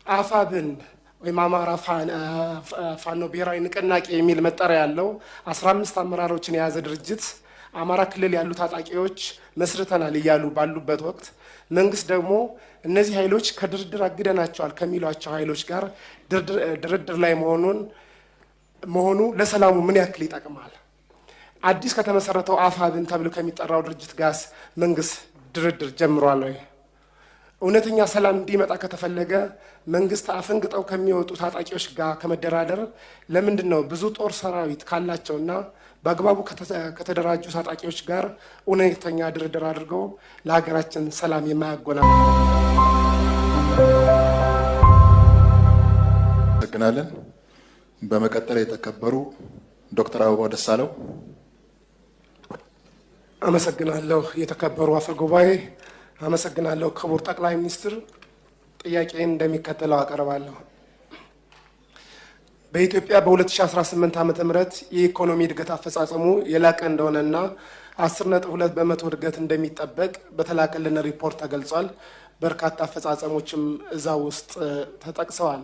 አፋብን ወይም አማራ ፋኖ ብሔራዊ ንቅናቄ የሚል መጠሪያ ያለው 15 አመራሮችን የያዘ ድርጅት አማራ ክልል ያሉ ታጣቂዎች መስርተናል እያሉ ባሉበት ወቅት መንግስት ደግሞ እነዚህ ኃይሎች ከድርድር አግደናቸዋል ከሚሏቸው ኃይሎች ጋር ድርድር ላይ መሆኑ ለሰላሙ ምን ያክል ይጠቅማል? አዲስ ከተመሰረተው አፋብን ተብሎ ከሚጠራው ድርጅት ጋር መንግስት ድርድር ጀምሯል ወይ? እውነተኛ ሰላም እንዲመጣ ከተፈለገ መንግስት አፈንግጠው ከሚወጡ ታጣቂዎች ጋር ከመደራደር ለምንድን ነው ብዙ ጦር ሰራዊት ካላቸውና በአግባቡ ከተደራጁ ታጣቂዎች ጋር እውነተኛ ድርድር አድርገው ለሀገራችን ሰላም የማያጎናጽፍ? አመሰግናለን። በመቀጠል የተከበሩ ዶክተር አበባው ደሳለው። አመሰግናለሁ። የተከበሩ አፈ ጉባኤ፣ አመሰግናለሁ። ክቡር ጠቅላይ ሚኒስትር፣ ጥያቄን እንደሚከተለው አቀርባለሁ። በኢትዮጵያ በ2018 ዓ.ም የኢኮኖሚ እድገት አፈጻጸሙ የላቀ እንደሆነና 10.2 በመቶ እድገት እንደሚጠበቅ በተላከልን ሪፖርት ተገልጿል። በርካታ አፈጻጸሞችም እዛ ውስጥ ተጠቅሰዋል።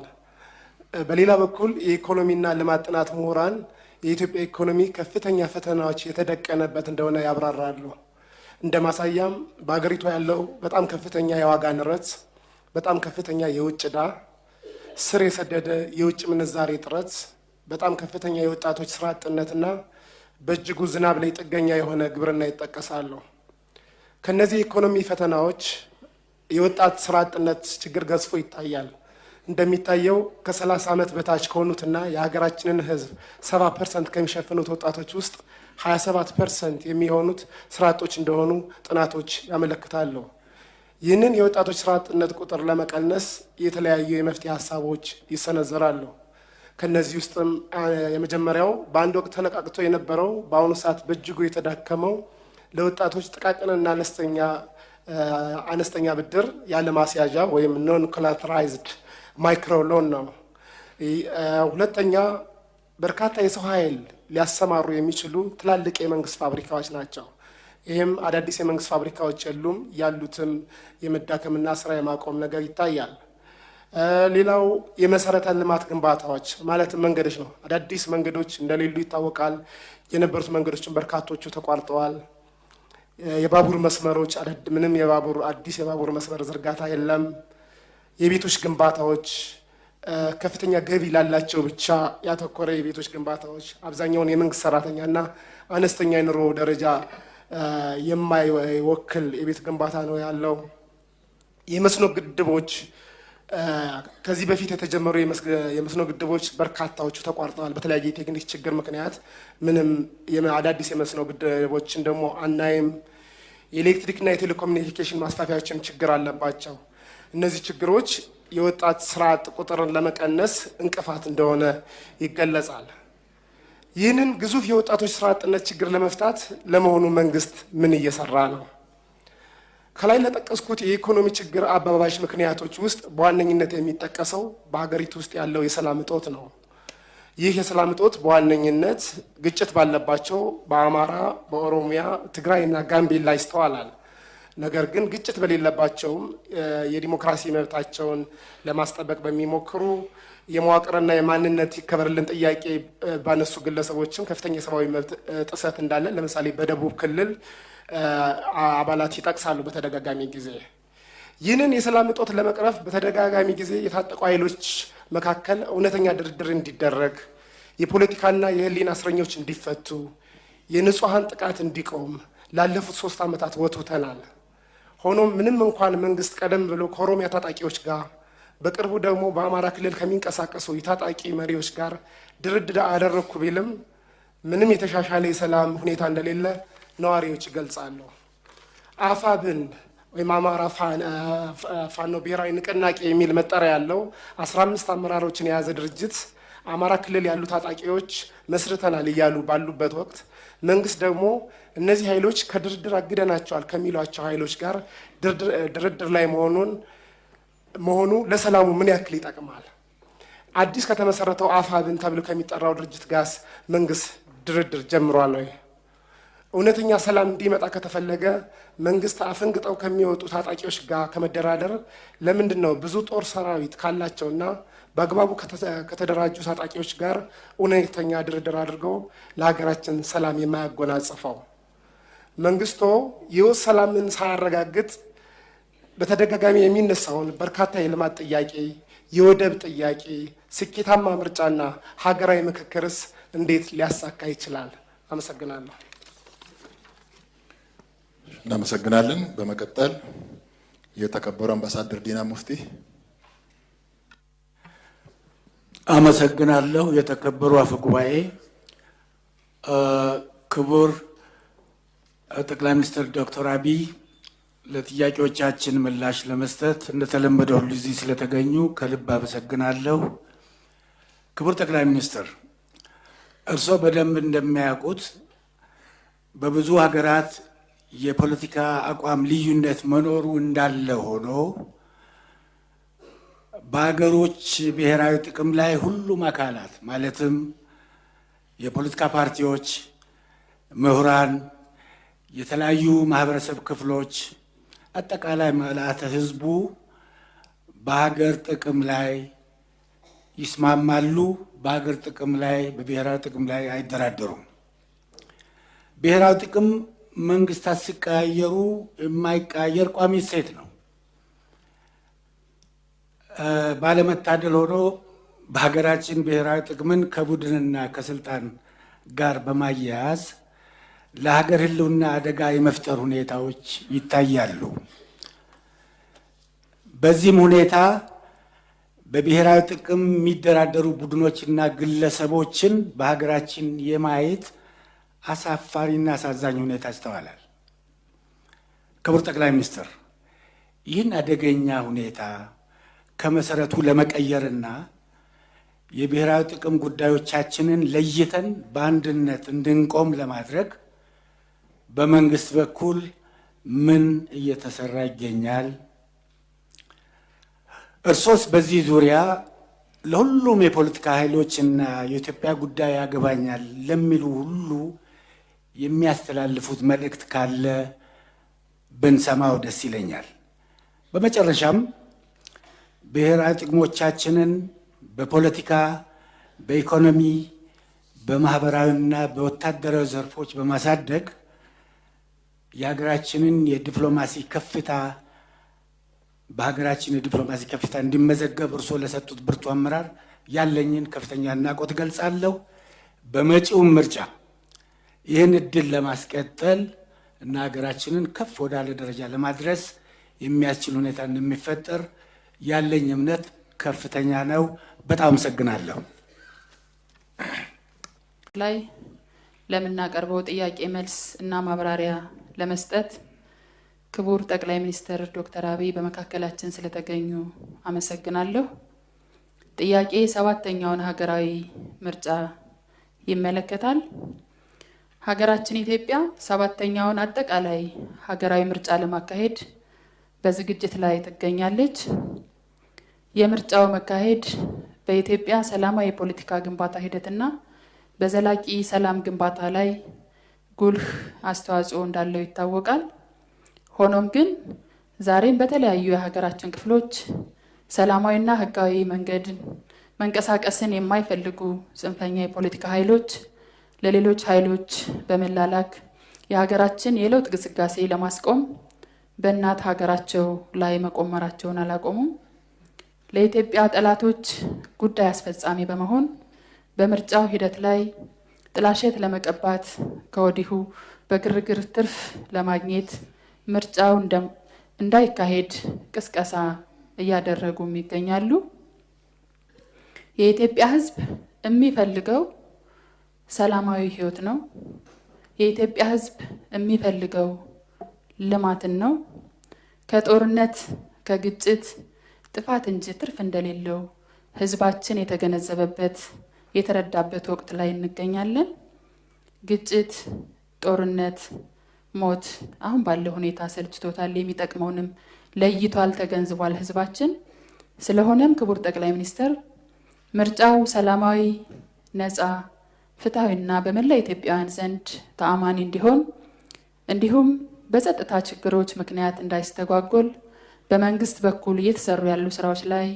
በሌላ በኩል የኢኮኖሚና ልማት ጥናት ምሁራን የኢትዮጵያ ኢኮኖሚ ከፍተኛ ፈተናዎች የተደቀነበት እንደሆነ ያብራራሉ። እንደ ማሳያም በሀገሪቷ ያለው በጣም ከፍተኛ የዋጋ ንረት፣ በጣም ከፍተኛ የውጭ ዕዳ፣ ስር የሰደደ የውጭ ምንዛሬ እጥረት፣ በጣም ከፍተኛ የወጣቶች ስራ አጥነትና በእጅጉ ዝናብ ላይ ጥገኛ የሆነ ግብርና ይጠቀሳሉ። ከነዚህ የኢኮኖሚ ፈተናዎች የወጣት ስራ አጥነት ችግር ገዝፎ ይታያል። እንደሚታየው ከ30 ዓመት በታች ከሆኑትና የሀገራችንን ሕዝብ 70% ከሚሸፍኑት ወጣቶች ውስጥ 27% የሚሆኑት ስራ አጦች እንደሆኑ ጥናቶች ያመለክታሉ። ይህንን የወጣቶች ስራ አጥነት ቁጥር ለመቀነስ የተለያዩ የመፍትሄ ሀሳቦች ይሰነዘራሉ። ከነዚህ ውስጥም የመጀመሪያው በአንድ ወቅት ተነቃቅቶ የነበረው በአሁኑ ሰዓት በእጅጉ የተዳከመው ለወጣቶች ጥቃቅንና አነስተኛ ብድር ያለ ማስያዣ ወይም ኖን ኮላተራይዝድ ማይክሮ ሎን ነው። ሁለተኛ በርካታ የሰው ኃይል ሊያሰማሩ የሚችሉ ትላልቅ የመንግስት ፋብሪካዎች ናቸው። ይህም አዳዲስ የመንግስት ፋብሪካዎች የሉም፣ ያሉትም የመዳከምና ስራ የማቆም ነገር ይታያል። ሌላው የመሰረተ ልማት ግንባታዎች ማለትም መንገዶች ነው። አዳዲስ መንገዶች እንደሌሉ ይታወቃል። የነበሩት መንገዶችን በርካቶቹ ተቋርጠዋል። የባቡር መስመሮች ምንም አዲስ የባቡር መስመር ዝርጋታ የለም። የቤቶች ግንባታዎች ከፍተኛ ገቢ ላላቸው ብቻ ያተኮረ የቤቶች ግንባታዎች አብዛኛውን የመንግስት ሰራተኛና አነስተኛ የኑሮ ደረጃ የማይወክል የቤት ግንባታ ነው ያለው። የመስኖ ግድቦች ከዚህ በፊት የተጀመሩ የመስኖ ግድቦች በርካታዎቹ ተቋርጠዋል። በተለያየ የቴክኒክ ችግር ምክንያት ምንም አዳዲስ የመስኖ ግድቦችን ደግሞ አናይም። የኤሌክትሪክና የቴሌኮሙኒኬሽን ማስፋፊያዎችም ችግር አለባቸው። እነዚህ ችግሮች የወጣት ስራ አጥ ቁጥርን ለመቀነስ እንቅፋት እንደሆነ ይገለጻል። ይህንን ግዙፍ የወጣቶች ስራ አጥነት ችግር ለመፍታት ለመሆኑ መንግስት ምን እየሰራ ነው? ከላይ ለጠቀስኩት የኢኮኖሚ ችግር አባባሽ ምክንያቶች ውስጥ በዋነኝነት የሚጠቀሰው በሀገሪቱ ውስጥ ያለው የሰላም እጦት ነው። ይህ የሰላም እጦት በዋነኝነት ግጭት ባለባቸው በአማራ፣ በኦሮሚያ፣ ትግራይና ጋምቤላ ይስተዋላል። ነገር ግን ግጭት በሌለባቸውም የዲሞክራሲ መብታቸውን ለማስጠበቅ በሚሞክሩ የመዋቅርና የማንነት ይከበርልን ጥያቄ ባነሱ ግለሰቦችም ከፍተኛ የሰብአዊ መብት ጥሰት እንዳለ ለምሳሌ በደቡብ ክልል አባላት ይጠቅሳሉ በተደጋጋሚ ጊዜ። ይህንን የሰላም እጦት ለመቅረፍ በተደጋጋሚ ጊዜ የታጠቁ ኃይሎች መካከል እውነተኛ ድርድር እንዲደረግ፣ የፖለቲካና የህሊና እስረኞች እንዲፈቱ፣ የንጹሐን ጥቃት እንዲቆም ላለፉት 3 ዓመታት ወትውተናል። ሆኖም ምንም እንኳን መንግስት ቀደም ብሎ ከኦሮሚያ ታጣቂዎች ጋር በቅርቡ ደግሞ በአማራ ክልል ከሚንቀሳቀሱ የታጣቂ መሪዎች ጋር ድርድር አደረግኩ ቢልም ምንም የተሻሻለ የሰላም ሁኔታ እንደሌለ ነዋሪዎች ይገልጻሉ። አፋብን ወይም አማራ ፋኖ ብሔራዊ ንቅናቄ የሚል መጠሪያ ያለው 15 አመራሮችን የያዘ ድርጅት አማራ ክልል ያሉ ታጣቂዎች መስርተናል እያሉ ባሉበት ወቅት መንግስት ደግሞ እነዚህ ኃይሎች ከድርድር አግደናቸዋል ከሚሏቸው ኃይሎች ጋር ድርድር ላይ መሆኑ ለሰላሙ ምን ያክል ይጠቅማል? አዲስ ከተመሰረተው አፋብን ተብሎ ከሚጠራው ድርጅት ጋር መንግስት ድርድር ጀምሯል ወይ? እውነተኛ ሰላም እንዲመጣ ከተፈለገ መንግስት አፈንግጠው ከሚወጡ ታጣቂዎች ጋር ከመደራደር ለምንድን ነው ብዙ ጦር ሰራዊት ካላቸውና በአግባቡ ከተደራጁ ታጣቂዎች ጋር እውነተኛ ድርድር አድርገው ለሀገራችን ሰላም የማያጎናጽፈው? መንግስቶ ይህ ሰላምን ሳያረጋግጥ በተደጋጋሚ የሚነሳውን በርካታ የልማት ጥያቄ፣ የወደብ ጥያቄ፣ ስኬታማ ምርጫና ሀገራዊ ምክክርስ እንዴት ሊያሳካ ይችላል? አመሰግናለሁ። እናመሰግናለን። በመቀጠል የተከበሩ አምባሳደር ዲና ሙፍቲ። አመሰግናለሁ። የተከበሩ አፈ ጉባኤ፣ ክቡር ጠቅላይ ሚኒስትር ዶክተር አብይ ለጥያቄዎቻችን ምላሽ ለመስጠት እንደተለመደ ሁሉ እዚህ ስለተገኙ ከልብ አመሰግናለሁ። ክቡር ጠቅላይ ሚኒስትር፣ እርስዎ በደንብ እንደሚያውቁት በብዙ ሀገራት የፖለቲካ አቋም ልዩነት መኖሩ እንዳለ ሆኖ በሀገሮች ብሔራዊ ጥቅም ላይ ሁሉም አካላት ማለትም የፖለቲካ ፓርቲዎች፣ ምሁራን፣ የተለያዩ ማህበረሰብ ክፍሎች፣ አጠቃላይ ምልዓተ ህዝቡ በሀገር ጥቅም ላይ ይስማማሉ። በሀገር ጥቅም ላይ በብሔራዊ ጥቅም ላይ አይደራደሩም። ብሔራዊ ጥቅም መንግስታት ሲቀያየሩ የማይቀያየር ቋሚ እሴት ነው። ባለመታደል ሆኖ በሀገራችን ብሔራዊ ጥቅምን ከቡድንና ከስልጣን ጋር በማያያዝ ለሀገር ህልውና አደጋ የመፍጠር ሁኔታዎች ይታያሉ። በዚህም ሁኔታ በብሔራዊ ጥቅም የሚደራደሩ ቡድኖችና ግለሰቦችን በሀገራችን የማየት አሳፋሪና አሳዛኝ ሁኔታ ይስተዋላል። ክቡር ጠቅላይ ሚኒስትር፣ ይህን አደገኛ ሁኔታ ከመሰረቱ ለመቀየርና የብሔራዊ ጥቅም ጉዳዮቻችንን ለይተን በአንድነት እንድንቆም ለማድረግ በመንግስት በኩል ምን እየተሰራ ይገኛል? እርሶስ በዚህ ዙሪያ ለሁሉም የፖለቲካ ኃይሎችና የኢትዮጵያ ጉዳይ ያገባኛል ለሚሉ ሁሉ የሚያስተላልፉት መልእክት ካለ ብንሰማው ደስ ይለኛል። በመጨረሻም ብሔራዊ ጥቅሞቻችንን በፖለቲካ፣ በኢኮኖሚ፣ በማህበራዊና በወታደራዊ ዘርፎች በማሳደግ የሀገራችንን የዲፕሎማሲ ከፍታ በሀገራችን የዲፕሎማሲ ከፍታ እንዲመዘገብ እርስዎ ለሰጡት ብርቱ አመራር ያለኝን ከፍተኛ አድናቆት ገልጻለሁ። በመጪውም ምርጫ ይህን እድል ለማስቀጠል እና ሀገራችንን ከፍ ወዳለ ደረጃ ለማድረስ የሚያስችል ሁኔታ እንደሚፈጠር ያለኝ እምነት ከፍተኛ ነው። በጣም አመሰግናለሁ። ላይ ለምናቀርበው ጥያቄ መልስ እና ማብራሪያ ለመስጠት ክቡር ጠቅላይ ሚኒስትር ዶክተር አብይ በመካከላችን ስለተገኙ አመሰግናለሁ። ጥያቄ 7ኛውን ሀገራዊ ምርጫ ይመለከታል። ሀገራችን ኢትዮጵያ 7ኛውን አጠቃላይ ሀገራዊ ምርጫ ለማካሄድ በዝግጅት ላይ ትገኛለች። የምርጫው መካሄድ በኢትዮጵያ ሰላማዊ የፖለቲካ ግንባታ ሂደትና በዘላቂ ሰላም ግንባታ ላይ ጉልህ አስተዋጽኦ እንዳለው ይታወቃል። ሆኖም ግን ዛሬም በተለያዩ የሀገራችን ክፍሎች ሰላማዊና ህጋዊ መንገድን መንቀሳቀስን የማይፈልጉ ጽንፈኛ የፖለቲካ ኃይሎች ለሌሎች ኃይሎች በመላላክ የሀገራችን የለውጥ ግስጋሴ ለማስቆም በእናት ሀገራቸው ላይ መቆመራቸውን አላቆሙም። ለኢትዮጵያ ጠላቶች ጉዳይ አስፈጻሚ በመሆን በምርጫው ሂደት ላይ ጥላሸት ለመቀባት ከወዲሁ በግርግር ትርፍ ለማግኘት ምርጫው እንዳይካሄድ ቅስቀሳ እያደረጉም ይገኛሉ። የኢትዮጵያ ህዝብ የሚፈልገው ሰላማዊ ህይወት ነው። የኢትዮጵያ ህዝብ የሚፈልገው ልማትን ነው። ከጦርነት ከግጭት ጥፋት እንጂ ትርፍ እንደሌለው ህዝባችን የተገነዘበበት የተረዳበት ወቅት ላይ እንገኛለን። ግጭት፣ ጦርነት፣ ሞት አሁን ባለው ሁኔታ ሰልችቶታል። የሚጠቅመውንም ለይቷል፣ ተገንዝቧል ህዝባችን። ስለሆነም ክቡር ጠቅላይ ሚኒስትር ምርጫው ሰላማዊ፣ ነፃ፣ ፍትሐዊና በመላ ኢትዮጵያውያን ዘንድ ተአማኒ እንዲሆን እንዲሁም በጸጥታ ችግሮች ምክንያት እንዳይስተጓጎል በመንግስት በኩል እየተሰሩ ያሉ ስራዎች ላይ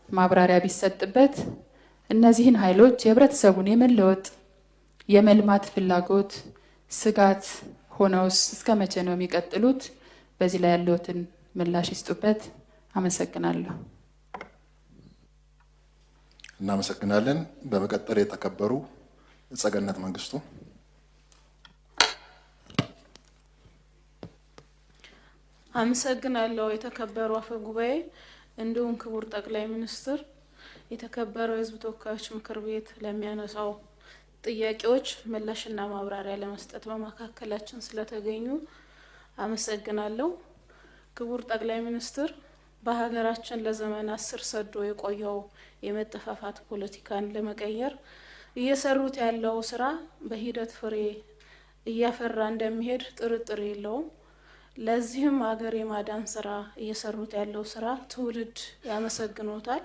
ማብራሪያ ቢሰጥበት፣ እነዚህን ኃይሎች የህብረተሰቡን የመለወጥ የመልማት ፍላጎት ስጋት ሆነውስ እስከ መቼ ነው የሚቀጥሉት? በዚህ ላይ ያለዎትን ምላሽ ይስጡበት። አመሰግናለሁ። እናመሰግናለን። በመቀጠል የተከበሩ ጸገነት መንግስቱ። አመሰግናለሁ። የተከበሩ አፈ ጉባኤ፣ እንዲሁም ክቡር ጠቅላይ ሚኒስትር፣ የተከበረው የህዝብ ተወካዮች ምክር ቤት ለሚያነሳው ጥያቄዎች ምላሽና ማብራሪያ ለመስጠት በመካከላችን ስለተገኙ አመሰግናለሁ። ክቡር ጠቅላይ ሚኒስትር፣ በሀገራችን ለዘመናት ስር ሰዶ የቆየው የመጠፋፋት ፖለቲካን ለመቀየር እየሰሩት ያለው ስራ በሂደት ፍሬ እያፈራ እንደሚሄድ ጥርጥር የለውም። ለዚህም ሀገር የማዳን ስራ እየሰሩት ያለው ስራ ትውልድ ያመሰግኖታል።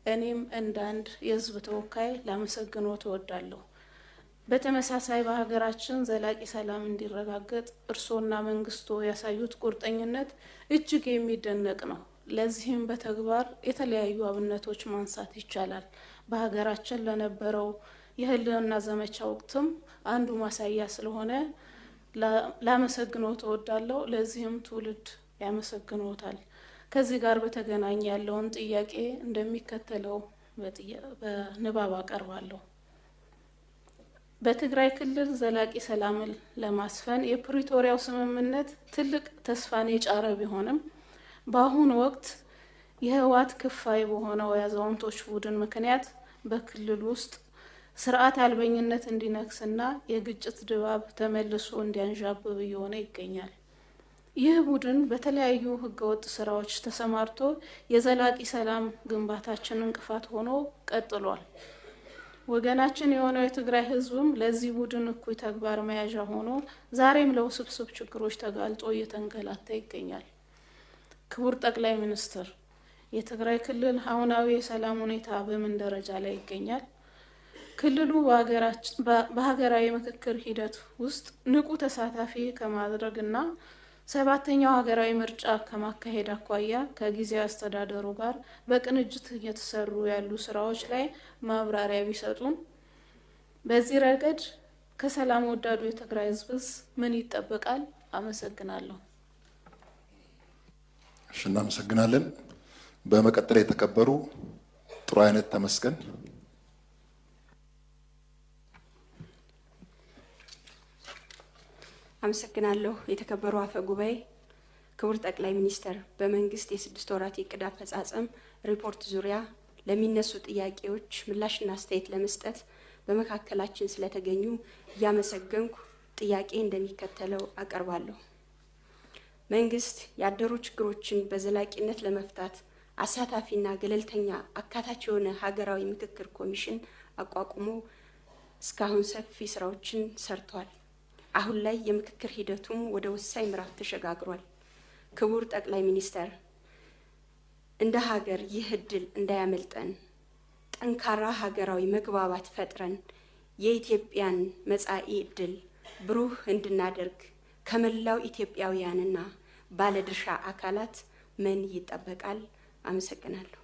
እኔም እንደ አንድ የህዝብ ተወካይ ላመሰግኖት እወዳለሁ። በተመሳሳይ በሀገራችን ዘላቂ ሰላም እንዲረጋገጥ እርስዎና መንግስቶ ያሳዩት ቁርጠኝነት እጅግ የሚደነቅ ነው። ለዚህም በተግባር የተለያዩ አብነቶች ማንሳት ይቻላል። በሀገራችን ለነበረው የህልውና ዘመቻ ወቅትም አንዱ ማሳያ ስለሆነ ላመሰግኖት እወዳለሁ። ለዚህም ትውልድ ያመሰግኖታል። ከዚህ ጋር በተገናኘ ያለውን ጥያቄ እንደሚከተለው በንባብ አቀርባለሁ። በትግራይ ክልል ዘላቂ ሰላምን ለማስፈን የፕሪቶሪያው ስምምነት ትልቅ ተስፋን የጫረ ቢሆንም በአሁኑ ወቅት የህወሓት ክፋይ በሆነው የአዛውንቶች ቡድን ምክንያት በክልል ውስጥ ስርዓት አልበኝነት እንዲነግስና የግጭት ድባብ ተመልሶ እንዲያንዣብብ እየሆነ ይገኛል። ይህ ቡድን በተለያዩ ህገወጥ ስራዎች ተሰማርቶ የዘላቂ ሰላም ግንባታችን እንቅፋት ሆኖ ቀጥሏል። ወገናችን የሆነው የትግራይ ህዝብም ለዚህ ቡድን እኩይ ተግባር መያዣ ሆኖ ዛሬም ለውስብስብ ችግሮች ተጋልጦ እየተንገላታ ይገኛል። ክቡር ጠቅላይ ሚኒስትር፣ የትግራይ ክልል አሁናዊ የሰላም ሁኔታ በምን ደረጃ ላይ ይገኛል? ክልሉ በሀገራዊ ምክክር ሂደት ውስጥ ንቁ ተሳታፊ ከማድረግና 7ኛው ሀገራዊ ምርጫ ከማካሄድ አኳያ ከጊዜያዊ አስተዳደሩ ጋር በቅንጅት እየተሰሩ ያሉ ስራዎች ላይ ማብራሪያ ቢሰጡን። በዚህ ረገድ ከሰላም ወዳዱ የትግራይ ህዝብስ ምን ይጠበቃል? አመሰግናለሁ። እሺ፣ እናመሰግናለን። በመቀጠል የተከበሩ ጥሩ አይነት ተመስገን። አመሰግናለሁ። የተከበሩ አፈ ጉባኤ፣ ክቡር ጠቅላይ ሚኒስትር፣ በመንግስት የ6 ወራት የዕቅድ አፈጻጸም ሪፖርት ዙሪያ ለሚነሱ ጥያቄዎች ምላሽና አስተያየት ለመስጠት በመካከላችን ስለተገኙ እያመሰገንኩ ጥያቄ እንደሚከተለው አቀርባለሁ። መንግስት ያደሩ ችግሮችን በዘላቂነት ለመፍታት አሳታፊና ገለልተኛ አካታች የሆነ ሀገራዊ ምክክር ኮሚሽን አቋቁሞ እስካሁን ሰፊ ስራዎችን ሰርቷል። አሁን ላይ የምክክር ሂደቱም ወደ ወሳኝ ምዕራፍ ተሸጋግሯል። ክቡር ጠቅላይ ሚኒስትር፣ እንደ ሀገር ይህ እድል እንዳያመልጠን ጠንካራ ሀገራዊ መግባባት ፈጥረን የኢትዮጵያን መጻኢ እድል ብሩህ እንድናደርግ ከመላው ኢትዮጵያውያንና ባለድርሻ አካላት ምን ይጠበቃል? አመሰግናለሁ።